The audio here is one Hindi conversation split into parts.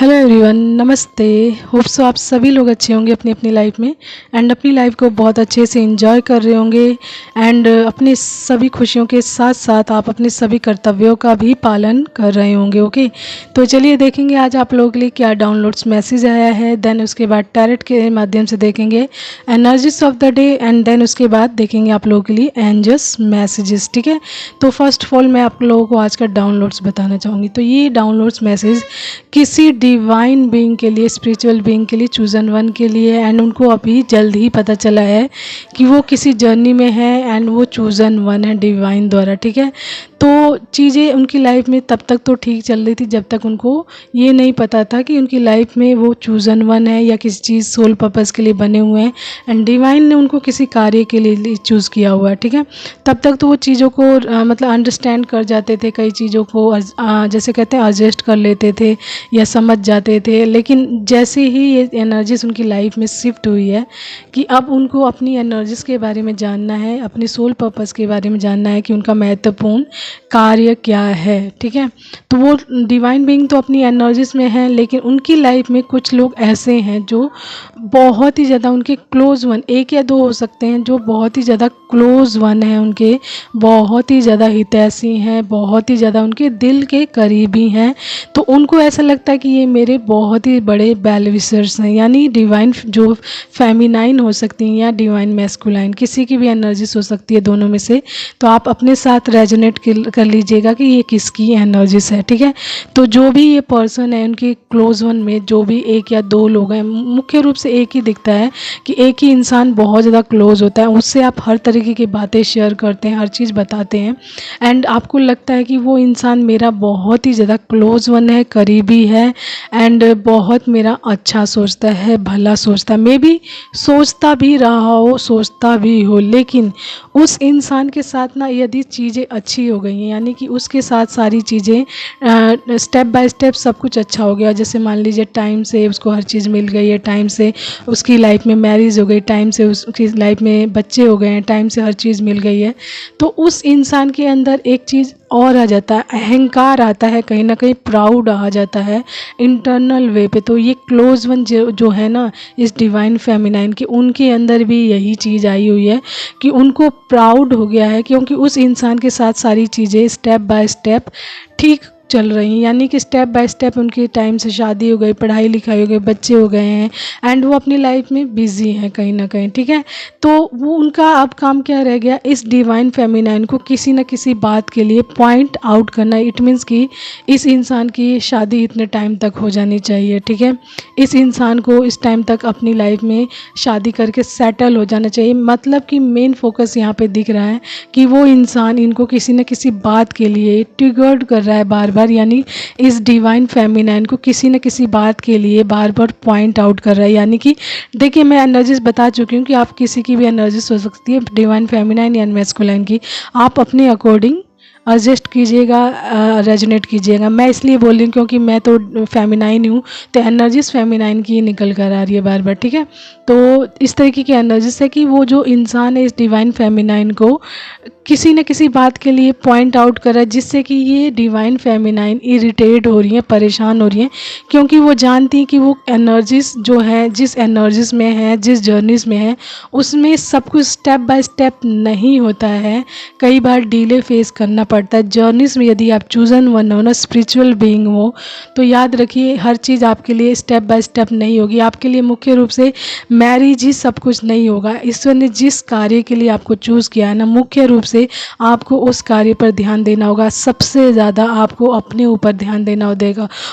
हेलो एवरीवन, नमस्ते। होप सो आप सभी लोग अच्छे होंगे अपनी अपनी लाइफ में एंड अपनी लाइफ को बहुत अच्छे से एंजॉय कर रहे होंगे एंड अपनी सभी खुशियों के साथ साथ आप अपने सभी कर्तव्यों का भी पालन कर रहे होंगे। ओके, तो चलिए देखेंगे आज आप लोगों के लिए क्या डाउनलोड्स मैसेज आया है। देन उसके बाद टैरेट के माध्यम से देखेंगे energies of the day and then उसके बाद देखेंगे आप लोगों के लिए एंजल्स मैसेजेस। ठीक है, तो फर्स्ट ऑफ ऑल मैं आप लोगों को आज का डाउनलोड्स बताना चाहूँगी। तो ये डाउनलोड्स मैसेज किसी डिवाइन बीइंग के लिए, स्पिरिचुअल बीइंग के लिए, चूजन वन के लिए एंड उनको अभी जल्द ही पता चला है कि वो किसी जर्नी में है एंड वो चूजन वन है डिवाइन द्वारा। ठीक है, तो चीज़ें उनकी लाइफ में तब तक तो ठीक चल रही थी जब तक उनको ये नहीं पता था कि उनकी लाइफ में वो चूजन वन है या किसी चीज़ सोल पर्पस के लिए बने हुए हैं एंड डिवाइन ने उनको किसी कार्य के लिए चूज़ किया हुआ है। ठीक है, तब तक तो वो चीज़ों को मतलब अंडरस्टैंड कर जाते थे, कई चीज़ों को जैसे कहते हैं एडजस्ट कर लेते थे या समझ जाते थे। लेकिन जैसे ही ये एनर्जीज उनकी लाइफ में शिफ्ट हुई है कि अब उनको अपनी एनर्जीज के बारे में जानना है, अपने सोल पर्पस के बारे में जानना है कि उनका महत्वपूर्ण कार्य क्या है। ठीक है, तो वो डिवाइन बीइंग तो अपनी एनर्जीज में है, लेकिन उनकी लाइफ में कुछ लोग ऐसे हैं जो बहुत ही ज़्यादा उनके क्लोज वन, एक या दो हो सकते हैं, जो बहुत ही ज़्यादा क्लोज वन है, उनके बहुत ही ज़्यादा हितैषी हैं, बहुत ही ज़्यादा उनके दिल के करीबी हैं। तो उनको ऐसा लगता है कि ये मेरे बहुत ही बड़े वेल विशर्स हैं, यानी डिवाइन जो फेमिनाइन हो सकती हैं या डिवाइन मैस्कुलाइन, किसी की भी एनर्जीज हो सकती है दोनों में से। तो आप अपने साथ रेजोनेट कर लीजिएगा कि ये किसकी एनर्जीज है। ठीक है, तो जो भी ये पर्सन है उनके क्लोज वन में जो भी एक या दो लोग हैं, मुख्य रूप से एक ही दिखता है कि एक ही इंसान बहुत ज़्यादा क्लोज होता है, उससे आप हर तरीके की बातें शेयर करते हैं, हर चीज़ बताते हैं एंड आपको लगता है कि वो इंसान मेरा बहुत ही ज़्यादा क्लोज वन है, करीबी है एंड बहुत मेरा अच्छा सोचता है, भला सोचता है। मे बी सोचता भी रहा हो, सोचता भी हो, लेकिन उस इंसान के साथ ना यदि चीज़ें अच्छी हो गई हैं, यानी कि उसके साथ सारी चीज़ें स्टेप बाय स्टेप सब कुछ अच्छा हो गया, जैसे मान लीजिए टाइम से उसको हर चीज़ मिल गई है, टाइम से उसकी लाइफ में मैरिज हो गई, टाइम से उसकी लाइफ में बच्चे हो गए हैं, टाइम से हर चीज़ मिल गई है, तो उस इंसान के अंदर एक चीज़ और आ जाता है, अहंकार आता है, कहीं ना कहीं प्राउड आ जाता है इंटरनल वे पे। तो ये क्लोज वन जो है ना इस डिवाइन फेमिनाइन के, उनके अंदर भी यही चीज़ आई हुई है कि उनको प्राउड हो गया है, क्योंकि उस इंसान के साथ सारी चीज़ें स्टेप बाय स्टेप ठीक चल रही हैं, यानी कि स्टेप बाय स्टेप उनकी टाइम से शादी हो गई, पढ़ाई लिखाई हो गई, बच्चे हो गए हैं एंड वो अपनी लाइफ में बिजी हैं कहीं ना कहीं। ठीक है, तो वो उनका अब काम क्या रह गया, इस डिवाइन फेमिनाइन को किसी न किसी बात के लिए पॉइंट आउट करना। इट मीन्स कि इस इंसान की शादी इतने टाइम तक हो जानी चाहिए। ठीक है, इस इंसान को इस टाइम तक अपनी लाइफ में शादी करके सेटल हो जाना चाहिए। मतलब कि मेन फोकस यहाँ पे दिख रहा है कि वो इंसान इनको किसी न किसी बात के लिए ट्रिगर्ड कर रहा है बार बार, यानी इस डिवाइन फेमिनाइन को किसी न किसी बात के लिए बार बार पॉइंट आउट कर रहा है। यानी कि देखिए, मैं एनर्जीज बता चुकी हूँ कि आप किसी की भी एनर्जीज हो सकती है, डिवाइन फेमिनाइन या मैस्कुलाइन की, आप अपने अकॉर्डिंग एडजस्ट कीजिएगा, रेजोनेट कीजिएगा। मैं इसलिए बोल रही हूँ क्योंकि मैं तो फेमिनाइन हूँ, तो एनर्जीज फेमिनाइन की निकल कर आ रही है बार बार। ठीक है, तो इस तरीके की एनर्जीज है कि वो जो इंसान है इस डिवाइन फेमिनाइन को किसी न किसी बात के लिए पॉइंट आउट कर रहा है, जिससे कि ये डिवाइन फेमिनाइन इरिटेट हो रही हैं, परेशान हो रही हैं, क्योंकि वो जानती हैं कि वो एनर्जीज जो है, जिस एनर्जीज में है, जिस जर्नीज में है, उसमें सब कुछ स्टेप बाय स्टेप नहीं होता है, कई बार डिले फेस करना पड़ता है जर्नीज में। यदि आप चूजन वन हो ना, स्पिरिचुअल बीइंग हो, तो याद रखिए हर चीज़ आपके लिए स्टेप बाय स्टेप नहीं होगी। आपके लिए मुख्य रूप से मैरिज ही सब कुछ नहीं होगा। ईश्वर ने जिस कार्य के लिए आपको चूज़ किया है ना, मुख्य रूप से आपको उस कार्य पर ध्यान देना होगा। सबसे ज़्यादा आपको अपने ऊपर ध्यान देना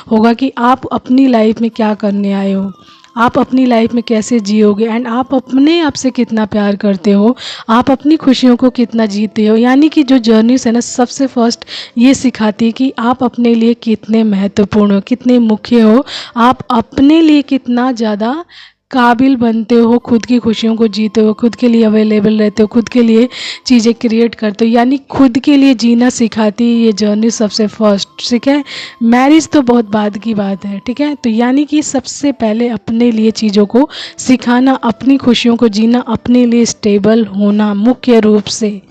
होगा कि आप अपनी लाइफ में क्या करने आए हो, आप अपनी लाइफ में कैसे जियोगे एंड आप अपने आप से कितना प्यार करते हो, आप अपनी खुशियों को कितना जीते हो। यानी कि जो जर्नीस है ना, सबसे फर्स्ट ये सिखाती है कि आप अपने लिए कितने महत्वपूर्ण हो, कितने मुख्य हो, आप अपने लिए कितना ज़्यादा काबिल बनते हो, खुद की खुशियों को जीते हो, खुद के लिए अवेलेबल रहते हो, खुद के लिए चीज़ें क्रिएट करते हो, यानी खुद के लिए जीना सिखाती है ये जर्नी सबसे फर्स्ट। ठीक है, मैरिज तो बहुत बाद की बात है। ठीक है, तो यानी कि सबसे पहले अपने लिए चीज़ों को सिखाना, अपनी खुशियों को जीना, अपने लिए स्टेबल होना मुख्य रूप से।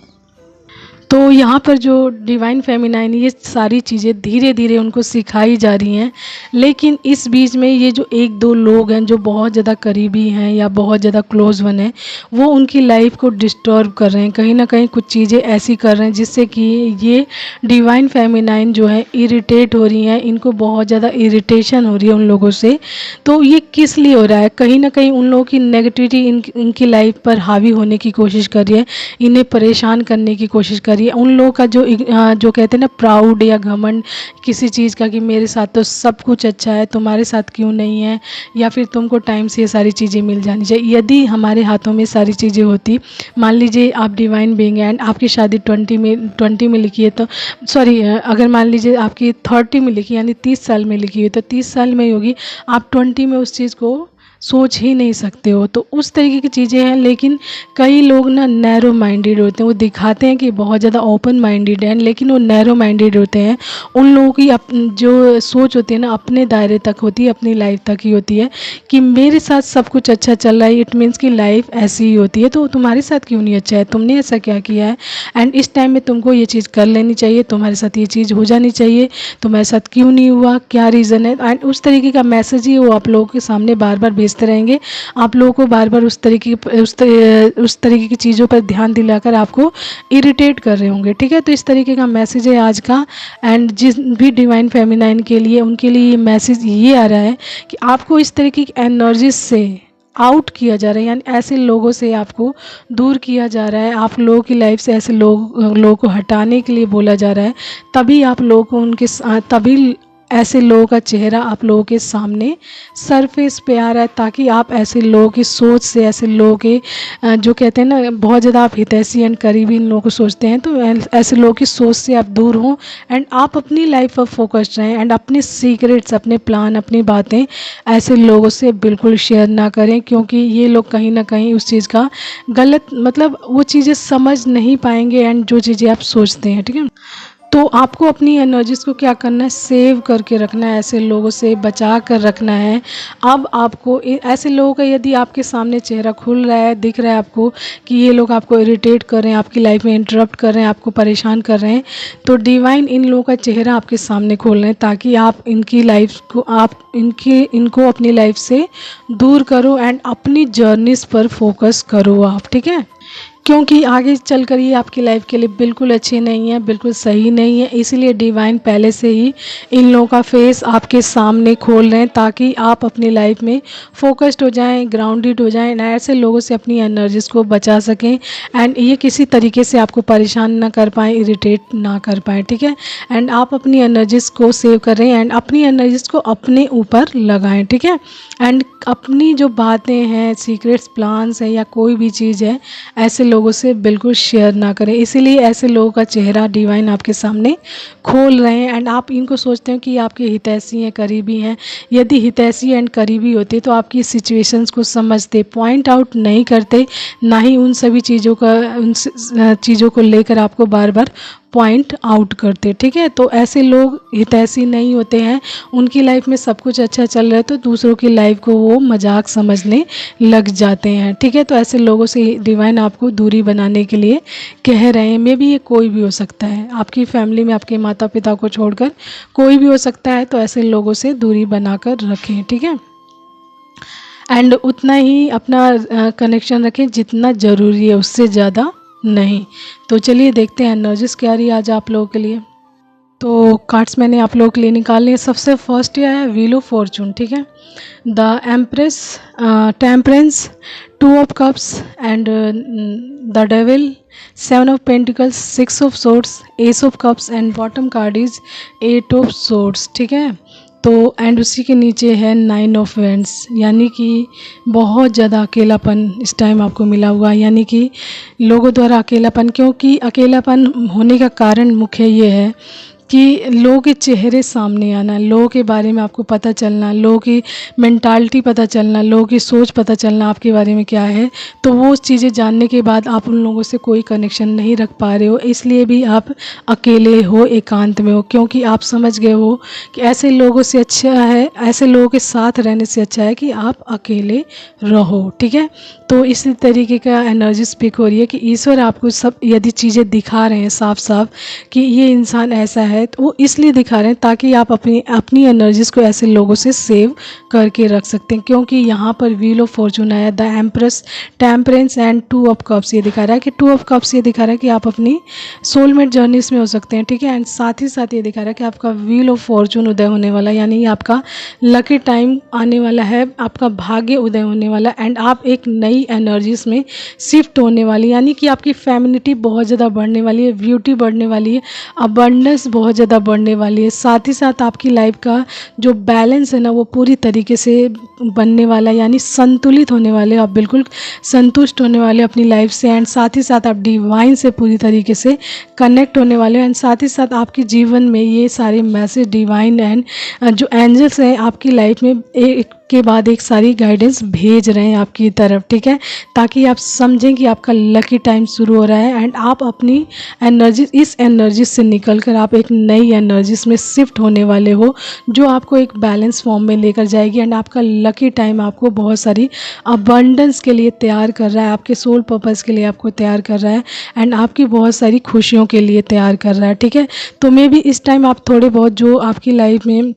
तो यहाँ पर जो डिवाइन फेमिनाइन ये सारी चीज़ें धीरे धीरे उनको सिखाई जा रही हैं, लेकिन इस बीच में ये जो एक दो लोग हैं जो बहुत ज़्यादा करीबी हैं या बहुत ज़्यादा क्लोज वन हैं, वो उनकी लाइफ को डिस्टर्ब कर रहे हैं, कहीं ना कहीं कुछ चीज़ें ऐसी कर रहे हैं जिससे कि ये डिवाइन फेमिनाइन जो है इरिटेट हो रही हैं, इनको बहुत ज़्यादा इरिटेशन हो रही है उन लोगों से। तो ये किस लिए हो रहा है? कहीं ना कहीं उन लोगों की नेगेटिविटी इनकी लाइफ पर हावी होने की कोशिश कर रही है, इन्हें परेशान करने की कोशिश कर रही है। उन लोगों का जो कहते हैं ना प्राउड या घमंड किसी चीज़ का कि मेरे साथ तो सब कुछ अच्छा है, तुम्हारे साथ क्यों नहीं है, या फिर तुमको टाइम से ये सारी चीज़ें मिल जानी चाहिए। यदि हमारे हाथों में सारी चीज़ें होती, मान लीजिए आप डिवाइन बीइंग एंड आपकी शादी 20 में लिखी है, तो सॉरी अगर मान लीजिए आपकी 30 में लिखी यानी 30 साल में लिखी हुई, तो 30 साल में ही होगी, आप 20 में उस चीज़ को सोच ही नहीं सकते हो। तो उस तरीके की चीज़ें हैं। लेकिन कई लोग ना नैरो माइंडेड होते हैं, वो दिखाते हैं कि बहुत ज़्यादा ओपन माइंडेड हैं, लेकिन वो नैरो माइंडेड होते हैं। उन लोगों की जो सोच होती है ना अपने दायरे तक होती है, अपनी लाइफ तक ही होती है कि मेरे साथ सब कुछ अच्छा चल रहा है, इट मीन्स कि लाइफ ऐसी ही होती है, तो तुम्हारे साथ क्यों नहीं अच्छा है, तुमने ऐसा क्या किया है एंड इस टाइम में तुमको ये चीज़ कर लेनी चाहिए, तुम्हारे साथ ये चीज़ हो जानी चाहिए, तुम्हारे साथ क्यों नहीं हुआ, क्या रीज़न है। एंड उस तरीके का मैसेज ही वो आप लोगों के सामने बार बार भेजते रहेंगे, आप लोगों को बार बार उस तरीके की चीज़ों पर ध्यान दिलाकर आपको इरिटेट कर रहे होंगे। ठीक है, तो इस तरीके का मैसेज है आज का। एंड जिस भी डिवाइन फेमिनाइन के लिए, उनके लिए ये मैसेज ये आ रहा है कि आपको इस तरीके की एनर्जी से आउट किया जा रहा है, यानी ऐसे लोगों से आपको दूर किया जा रहा है, आप लोगों की लाइफ से ऐसे लोगों को हटाने के लिए बोला जा रहा है। तभी आप लोगों को उनके तभी ऐसे लोगों का चेहरा आप लोगों के सामने सरफेस पे आ रहा है, ताकि आप ऐसे लोगों की सोच से, ऐसे लोगों के जो कहते हैं ना बहुत ज़्यादा आप हितैषी एंड करीबी इन लोगों को सोचते हैं, तो ऐसे लोगों की सोच से आप दूर हों एंड आप अपनी लाइफ पर फोकस्ड रहें एंड अपने सीक्रेट्स, अपने प्लान, अपनी बातें ऐसे लोगों से बिल्कुल शेयर ना करें, क्योंकि ये लोग कहीं ना कहीं उस चीज़ का गलत मतलब वो चीज़ें समझ नहीं पाएंगे एंड जो चीज़ें आप सोचते हैं। ठीक है, तो आपको अपनी एनर्जीज़ को क्या करना है, सेव करके रखना है, ऐसे लोगों से बचा कर रखना है। अब आपको ऐसे लोगों का यदि आपके सामने चेहरा खुल रहा है, दिख रहा है आपको कि ये लोग आपको इरिटेट कर रहे हैं, आपकी लाइफ में इंटरप्ट कर रहे हैं, आपको परेशान कर रहे हैं, तो डिवाइन इन लोगों का चेहरा आपके सामने खोल रहे हैं, ताकि आप इनकी लाइफ को इनको अपनी लाइफ से दूर करो एंड अपनी जर्नीज़ पर फोकस करो आप। ठीक है, क्योंकि आगे चलकर ये आपकी लाइफ के लिए बिल्कुल अच्छी नहीं है, बिल्कुल सही नहीं है। इसीलिए डिवाइन पहले से ही इन लोगों का फेस आपके सामने खोल रहे हैं, ताकि आप अपनी लाइफ में फोकस्ड हो जाएं, ग्राउंडेड हो जाएं, ऐसे लोगों से अपनी एनर्जीज़ को बचा सकें एंड ये किसी तरीके से आपको परेशान ना कर पाएँ, इरिटेट ना कर पाएँ। ठीक है, एंड आप अपनी एनर्जीज़ को सेव करें एंड अपनी एनर्जीज़ को अपने ऊपर लगाएँ। ठीक है, एंड अपनी जो बातें हैं, सीक्रेट्स, प्लान्स हैं या कोई भी चीज़ है, ऐसे लोगों से बिल्कुल शेयर ना करें। इसीलिए ऐसे लोगों का चेहरा डिवाइन आपके सामने खोल रहे हैं एंड आप इनको सोचते हो कि आपके हितैषी हैं, करीबी हैं। यदि हितैषी एंड करीबी होते तो आपकी सिचुएशंस को समझते, पॉइंट आउट नहीं करते, ना ही उन सभी चीज़ों को लेकर आपको बार बार पॉइंट आउट करते। ठीक है, तो ऐसे लोग हितैषी नहीं होते हैं, उनकी लाइफ में सब कुछ अच्छा चल रहा है तो दूसरों की लाइफ को वो मजाक समझने लग जाते हैं। ठीक है, तो ऐसे लोगों से डिवाइन आपको दूरी बनाने के लिए कह रहे हैं। मे भी ये कोई भी हो सकता है, आपकी फैमिली में आपके माता पिता को छोड़कर कोई भी हो सकता है, तो ऐसे लोगों से दूरी बनाकर रखें। ठीक है, एंड उतना ही अपना कनेक्शन रखें जितना ज़रूरी है, उससे ज़्यादा नहीं। तो चलिए देखते हैं एनर्जीज क्या रही आज आप लोगों के लिए। तो कार्ड्स मैंने आप लोगों के लिए निकाल लिए। सबसे फर्स्ट यह है व्हील ऑफ फॉर्चून। ठीक है, the empress, temperance, 2 of cups and the devil, 7 of pentacles, 6 of swords, S of cups and bottom card is 8 of swords. ठीक है, तो एंड उसी के नीचे है 9 ऑफ वेंड्स, यानी कि बहुत ज़्यादा अकेलापन इस टाइम आपको मिला हुआ, यानी कि लोगों द्वारा अकेलापन। क्योंकि अकेलापन होने का कारण मुख्य ये है कि लोगों के चेहरे सामने आना, लोगों के बारे में आपको पता चलना, लोगों की मेंटालिटी पता चलना, लोगों की सोच पता चलना आपके बारे में क्या है। तो वो चीज़ें जानने के बाद आप उन लोगों से कोई कनेक्शन नहीं रख पा रहे हो, इसलिए भी आप अकेले हो, एकांत में हो, क्योंकि आप समझ गए हो कि ऐसे लोगों से अच्छा है, ऐसे लोगों के साथ रहने से अच्छा है कि आप अकेले रहो। ठीक है, तो इसी तरीके का एनर्जी स्पीक हो रही है कि ईश्वर आपको सब यदि चीज़ें दिखा रहे हैं साफ साफ कि ये इंसान ऐसा है, तो वो इसलिए दिखा रहे हैं ताकि आप अपनी अपनी एनर्जीज को ऐसे लोगों से सेव करके रख सकते हैं। क्योंकि यहाँ पर व्हील ऑफ फॉर्चून आया, the empress, temperance and two of cups, ये दिखा रहा है कि टू ऑफ कप्स ये दिखा रहा है कि आप अपनी सोलमेट जर्नीज में हो सकते हैं। ठीक है, एंड साथ ही साथ ये दिखा रहा है कि आपका व्हील ऑफ फॉर्चून उदय होने वाला, यानी आपका लकी टाइम आने वाला है, आपका भाग्य उदय होने वाला, एंड आप एक नई एनर्जीज में शिफ्ट होने वाली, यानी कि आपकी फेमिनिटी बहुत ज़्यादा बढ़ने वाली है, ब्यूटी बढ़ने वाली है, अबंडेंस बहुत ज़्यादा बढ़ने वाली है। साथ ही साथ आपकी लाइफ का जो बैलेंस है ना वो पूरी तरीके से बनने वाला है, यानी संतुलित होने वाले, आप बिल्कुल संतुष्ट होने वाले अपनी लाइफ से, एंड साथ ही साथ आप डिवाइन से पूरी तरीके से कनेक्ट होने वाले हैं। एंड साथ ही साथ आपके जीवन में ये सारे मैसेज डिवाइन एंड जो एंजल्स हैं आपकी लाइफ में एक के बाद एक सारी गाइडेंस भेज रहे हैं आपकी तरफ। ठीक है, ताकि आप समझें कि आपका लकी टाइम शुरू हो रहा है, एंड आप अपनी एनर्जी, इस एनर्जी से निकलकर आप एक नई एनर्जीज में शिफ्ट होने वाले हो, जो आपको एक बैलेंस फॉर्म में लेकर जाएगी, एंड आपका लकी टाइम आपको बहुत सारी अबंडेंस के लिए तैयार कर रहा है, आपके सोल पर्पस के लिए आपको तैयार कर रहा है, एंड आपकी बहुत सारी खुशियों के लिए तैयार कर रहा है। ठीक है, तो मे भी इस टाइम आप थोड़े बहुत जो आपकी लाइफ में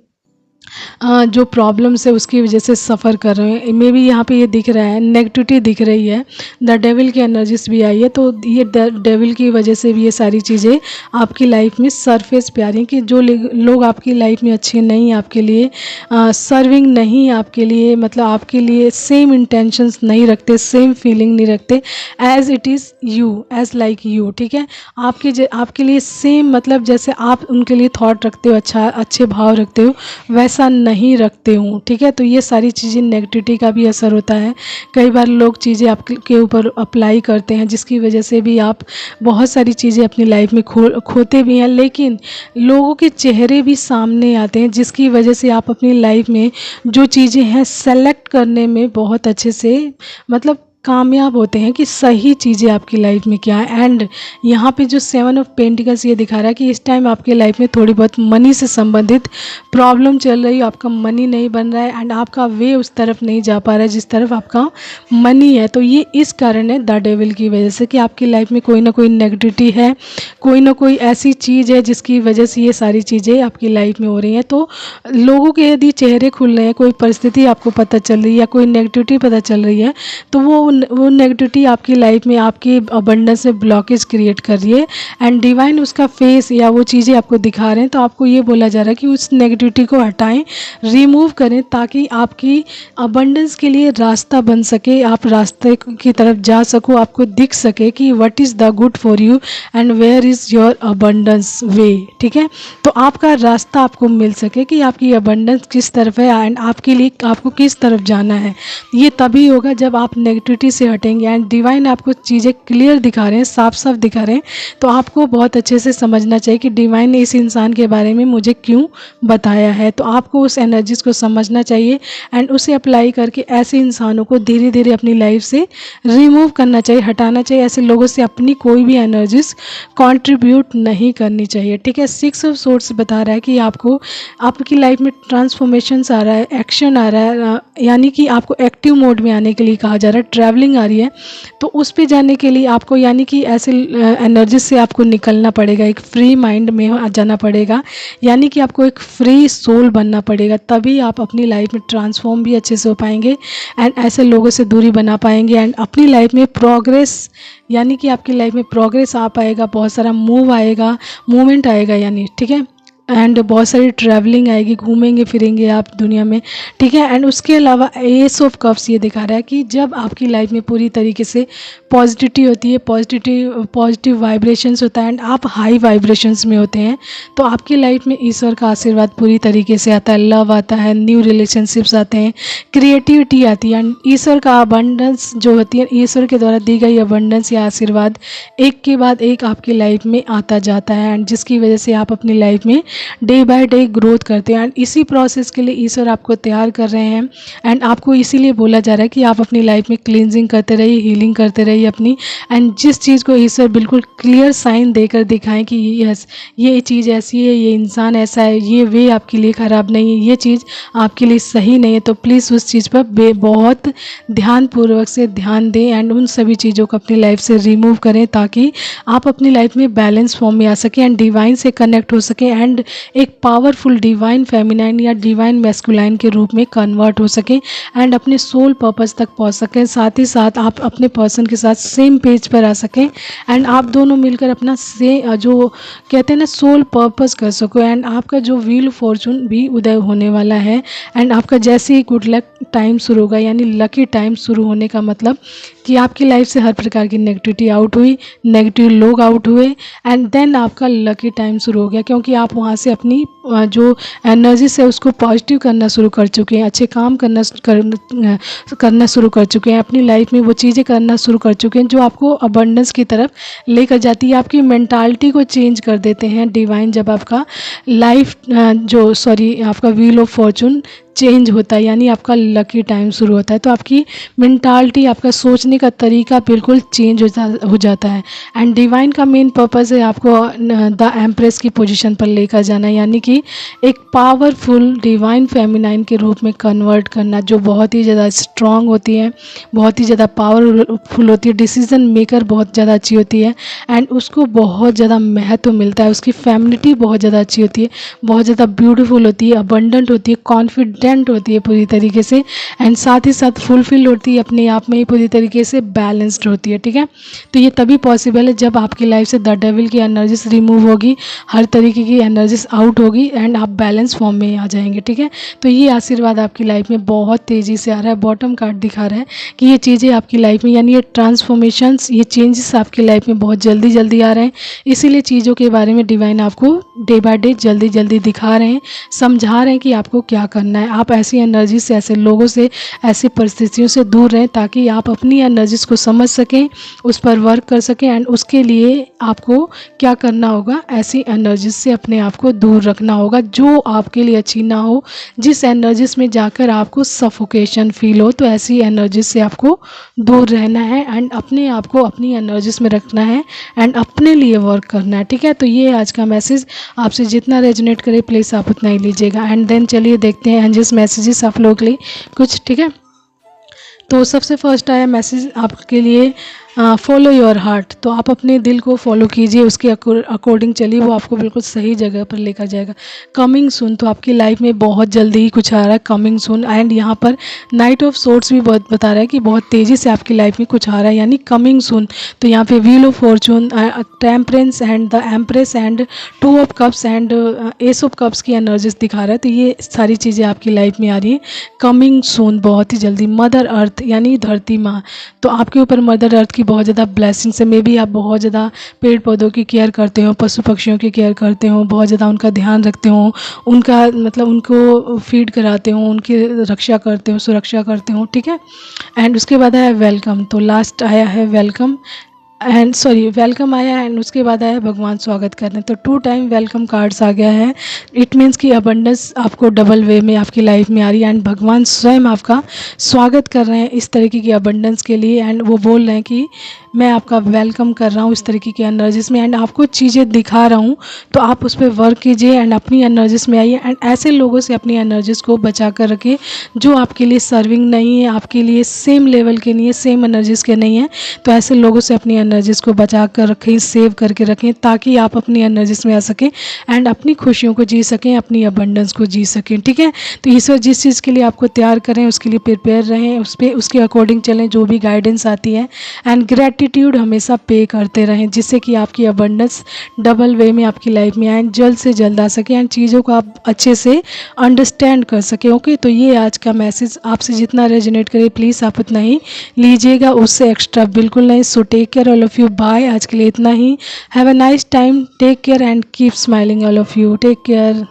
जो प्रॉब्लम्स है उसकी वजह से सफ़र कर रहे हैं, मे भी यहाँ पे ये दिख रहा है, नेगेटिविटी दिख रही है, द डेविल की एनर्जीज भी आई है, तो ये डेविल की वजह से भी ये सारी चीज़ें आपकी लाइफ में सरफेस पे आ रही हैं कि जो लोग आपकी लाइफ में अच्छे नहीं, आपके लिए सर्विंग नहीं, आपके लिए मतलब आपके लिए सेम इंटेंशंस नहीं रखते, सेम फीलिंग नहीं रखते, as it is you, as like you. ठीक है, आपके लिए सेम, मतलब जैसे आप उनके लिए थॉट रखते हो, अच्छे भाव रखते हो, वैसा नहीं रखते हूँ। ठीक है, तो ये सारी चीज़ें नेगेटिविटी का भी असर होता है। कई बार लोग चीज़ें आपके ऊपर अप्लाई करते हैं, जिसकी वजह से भी आप बहुत सारी चीज़ें अपनी लाइफ में खोते भी हैं, लेकिन लोगों के चेहरे भी सामने आते हैं, जिसकी वजह से आप अपनी लाइफ में जो चीज़ें हैं सेलेक्ट करने में बहुत अच्छे से मतलब कामयाब होते हैं कि सही चीज़ें आपकी लाइफ में क्या है। एंड यहाँ पे जो 7 ऑफ पेंटिकल्स ये दिखा रहा है कि इस टाइम आपके लाइफ में थोड़ी बहुत मनी से संबंधित प्रॉब्लम चल रही है, आपका मनी नहीं बन रहा है, एंड आपका वे उस तरफ नहीं जा पा रहा है जिस तरफ आपका मनी है। तो ये इस कारण है, द डेविल की वजह से, कि आपकी लाइफ में कोई ना कोई नेगेटिविटी है, कोई ना कोई ऐसी चीज़ है जिसकी वजह से ये सारी चीज़ें आपकी लाइफ में हो रही हैं। तो लोगों के यदि चेहरे खुल रहे हैं, कोई परिस्थिति आपको पता चल रही है या कोई नेगेटिविटी पता चल रही है, तो वो नेगेटिविटी आपकी लाइफ में आपकी अबंडेंस में ब्लॉकेज क्रिएट कर रही है, एंड डिवाइन उसका फेस या वो चीज़ें आपको दिखा रहे हैं। तो आपको ये बोला जा रहा है कि उस नेगेटिविटी को हटाएं, रिमूव करें, ताकि आपकी अबंडेंस के लिए रास्ता बन सके, आप रास्ते की तरफ जा सको, आपको दिख सके कि what is the good for you and where is your abundance way. ठीक है, तो आपका रास्ता आपको मिल सके कि आपकी अबंडेंस किस तरफ है, एंड आपके लिए आपको किस तरफ जाना है। ये तभी होगा जब आप नेगेटिविटी से हटेंगे, एंड डिवाइन आपको चीज़ें क्लियर दिखा रहे हैं, साफ साफ दिखा रहे हैं। तो आपको बहुत अच्छे से समझना चाहिए कि डिवाइन ने इस इंसान के बारे में मुझे क्यों बताया है। तो आपको उस एनर्जीज को समझना चाहिए, एंड उसे अप्लाई करके ऐसे इंसानों को धीरे धीरे अपनी लाइफ से रिमूव करना चाहिए, हटाना चाहिए। ऐसे लोगों से अपनी कोई भी एनर्जीज कंट्रीब्यूट नहीं करनी चाहिए। ठीक है, 6 ऑफ सोर्ड्स बता रहा है कि आपको आपकी लाइफ में ट्रांसफॉर्मेशन आ रहा है, एक्शन आ रहा है, यानी कि आपको एक्टिव मोड में आने के लिए कहा जा रहा है, ट्रैवलिंग आ रही है। तो उस पे जाने के लिए आपको यानी कि ऐसे एनर्जी से आपको निकलना पड़ेगा, एक फ्री माइंड में आ जाना पड़ेगा, यानी कि आपको एक फ्री सोल बनना पड़ेगा, तभी आप अपनी लाइफ में ट्रांसफॉर्म भी अच्छे से हो पाएंगे, एंड ऐसे लोगों से दूरी बना पाएंगे, एंड अपनी लाइफ में प्रोग्रेस, यानी कि आपकी लाइफ में प्रोग्रेस आ पाएगा, बहुत सारा मूवमेंट आएगा, यानी ठीक है। एंड बहुत सारी ट्रैवलिंग आएगी, घूमेंगे फिरेंगे आप दुनिया में, ठीक है। एंड उसके अलावा एस ऑफ कप्स ये दिखा रहा है कि जब आपकी लाइफ में पूरी तरीके से पॉजिटिविटी होती है, पॉजिटिव वाइब्रेशंस होता है एंड आप हाई वाइब्रेशंस में होते हैं, तो आपकी लाइफ में ईश्वर का आशीर्वाद पूरी तरीके से आता है, लव आता है, न्यू रिलेशनशिप्स आते हैं, क्रिएटिविटी आती है एंड ईश्वर का अबंडेंस जो होती है, ईश्वर के द्वारा दी गई अबंडेंस या आशीर्वाद एक के बाद एक आपकी लाइफ में आता जाता है एंड जिसकी वजह से आप अपनी लाइफ में डे बाय डे ग्रोथ करते हैं। एंड इसी प्रोसेस के लिए ईश्वर आपको तैयार कर रहे हैं एंड आपको इसीलिए बोला जा रहा है कि आप अपनी लाइफ में क्लींजिंग करते रहिए, हीलिंग करते रहिए अपनी, एंड जिस चीज़ को ईश्वर बिल्कुल क्लियर साइन देकर दिखाएं कि यस ये चीज़ ऐसी है, ये इंसान ऐसा है, ये वे आपके लिए ख़राब नहीं है, ये चीज़ आपके लिए सही नहीं है, तो प्लीज़ उस चीज़ पर बहुत ध्यानपूर्वक से ध्यान दें एंड उन सभी चीज़ों को अपनी लाइफ से रिमूव करें ताकि आप अपनी लाइफ में बैलेंस फॉर्म में आ सकें एंड डिवाइन से कनेक्ट हो सकें एंड एक पावरफुल डिवाइन फेमिनाइन या डिवाइन मैस्कुलाइन के रूप में कन्वर्ट हो सकें एंड अपने सोल पर्पस तक पहुंच सकें। साथ ही साथ आप अपने पर्सन के साथ सेम पेज पर आ सकें एंड आप दोनों मिलकर अपना जो कहते हैं ना सोल पर्पस कर सको एंड आपका जो व्हील फॉर्चून भी उदय होने वाला है एंड आपका जैसे ही गुड लक टाइम शुरू होगा, यानी लकी टाइम शुरू होने का मतलब कि आपकी लाइफ से हर प्रकार की नेगेटिविटी आउट हुई, नेगेटिव लोग आउट हुए एंड देन आपका लकी टाइम शुरू हो गया, क्योंकि आप वहाँ से अपनी जो एनर्जी है उसको पॉजिटिव करना शुरू कर चुके हैं, अच्छे काम करना शुरू कर चुके हैं, अपनी लाइफ में वो चीज़ें करना शुरू कर चुके हैं जो आपको अबंडेंस की तरफ लेकर जाती है, आपकी मेंटालिटी को चेंज कर देते हैं डिवाइन। जब आपका आपका व्हील ऑफ फॉर्चून चेंज होता है, यानी आपका लकी टाइम शुरू होता है, तो आपकी मेंटालिटी, आपका सोचने का तरीका बिल्कुल चेंज हो जाता है एंड डिवाइन का मेन पर्पस है आपको द एम्प्रेस की पोजीशन पर लेकर जाना, यानी कि एक पावरफुल डिवाइन फेमिनाइन के रूप में कन्वर्ट करना, जो बहुत ही ज़्यादा स्ट्रांग होती है, बहुत ही ज़्यादा पावरफुल होती है, डिसीजन मेकर बहुत ज़्यादा अच्छी होती है एंड उसको बहुत ज़्यादा महत्व मिलता है, उसकी फैमिलिटी बहुत ज़्यादा अच्छी होती है, बहुत ज़्यादा ब्यूटीफुल होती है, अबंडेंट होती है, कॉन्फिडेंट होती है पूरी तरीके से एंड साथ ही साथ फुलफिल होती है, अपने आप में ही पूरी तरीके से बैलेंस्ड होती है, ठीक है। तो ये तभी पॉसिबल है जब आपकी लाइफ से द डेविल की एनर्जीज रिमूव होगी, हर तरीके की एनर्जीज आउट होगी एंड आप बैलेंस फॉर्म में आ जाएंगे, ठीक है। तो ये आशीर्वाद आपकी लाइफ में बहुत तेज़ी से आ रहा है, बॉटम कार्ड दिखा रहा है कि ये चीज़ें आपकी लाइफ में, यानी ये ट्रांसफॉर्मेशंस, ये चेंजेस आपकी लाइफ में बहुत जल्दी जल्दी आ रहे हैं, इसीलिए चीज़ों के बारे में डिवाइन आपको डे बाय डे जल्दी जल्दी दिखा रहे हैं, समझा रहे हैं कि आपको क्या करना है। आप ऐसी एनर्जी से, ऐसे लोगों से, ऐसी परिस्थितियों से दूर रहें ताकि आप अपनी एनर्जीज को समझ सकें, उस पर वर्क कर सकें एंड उसके लिए आपको क्या करना होगा, ऐसी एनर्जीज से अपने आप को दूर रखना होगा जो आपके लिए अच्छी ना हो, जिस एनर्जीज में जाकर आपको सफोकेशन फील हो, तो ऐसी एनर्जीज से आपको दूर रहना है एंड अपने आप को अपनी एनर्जीज में रखना है एंड अपने लिए वर्क करना है, ठीक है। तो ये आज का मैसेज आपसे जितना रेजोनेट करे प्लीज़ आप उतना ही लीजिएगा एंड देन चलिए देखते हैं एंजल्स मैसेजेस आप लोगों के लिए कुछ, ठीक है। तो सबसे फर्स्ट आया मैसेज आपके लिए, फॉलो योर हार्ट, तो आप अपने दिल को फॉलो कीजिए, उसके अकॉर्डिंग चलिए, वो आपको बिल्कुल सही जगह पर लेकर जाएगा। कमिंग सून, तो आपकी लाइफ में बहुत जल्दी ही कुछ आ रहा है, कमिंग सून एंड यहाँ पर नाइट ऑफ सोर्ट्स भी बहुत बता रहा है कि बहुत तेज़ी से आपकी लाइफ में कुछ आ रहा है, यानी कमिंग सून। तो यहाँ पे wheel of Fortune, temperance and the empress and 2 of cups and S of cups की एनर्जीज दिखा रहा है, तो ये सारी चीज़ें आपकी लाइफ में आ रही है कमिंग सून, बहुत ही जल्दी। मदर अर्थ यानी धरती माँ, तो आपके ऊपर मदर अर्थ की बहुत ज़्यादा ब्लेसिंग्स है, मे बी आप बहुत ज़्यादा पेड़ पौधों की केयर करते हो, पशु पक्षियों की केयर करते हो, बहुत ज़्यादा उनका ध्यान रखते हो, उनका मतलब उनको फीड कराते हो, उनकी रक्षा करते हो, सुरक्षा करते हो, ठीक है। एंड उसके बाद आया वेलकम, तो लास्ट आया है वेलकम वेलकम आया एंड उसके बाद आया भगवान स्वागत करने, तो 2 टाइम वेलकम कार्ड्स आ गया है। इट मीन्स कि अबंडेंस आपको डबल वे में आपकी लाइफ में आ रही है एंड भगवान स्वयं आपका स्वागत कर रहे हैं इस तरीके की अबंडेंस के लिए एंड वो बोल रहे हैं कि मैं आपका वेलकम कर रहा हूँ इस तरीके की एनर्जीज में एंड आपको चीज़ें दिखा रहा हूँ, तो आप उस पर वर्क कीजिए एंड अपनी एनर्जीज में आइए एंड ऐसे लोगों से अपनी एनर्जीज को बचा कर रखिए जो आपके लिए सर्विंग नहीं है, आपके लिए सेम लेवल के नहीं है, सेम एनर्जीज के नहीं है, तो ऐसे लोगों से अपनी एनर्जीज को बचा कर रखें, सेव करके रखें ताकि आप अपनी एनर्जीज में आ सकें एंड अपनी खुशियों को जी सकें, अपनी अबंडेंस को जी सकें, ठीक है। तो ईश्वर जिस चीज़ के लिए आपको तैयार करें उसके लिए प्रिपेयर रहें, उसके अकॉर्डिंग चलें, जो भी गाइडेंस आती है एंड ग्रैटिट्यूड हमेशा पे करते रहें, जिससे कि आपकी अबंडेंस डबल वे में आपकी लाइफ में आए, जल्द से जल्द आ सके एंड चीज़ों को आप अच्छे से अंडरस्टैंड कर सकें। ओके, तो ये आज का मैसेज आपसे जितना रेजोनेट करे प्लीज़ आप उतना ही लीजिएगा, उससे एक्स्ट्रा बिल्कुल नहीं। So take care all of you, bye. आज के लिए इतना ही। Have a nice time, take care and keep smiling all of you, take care.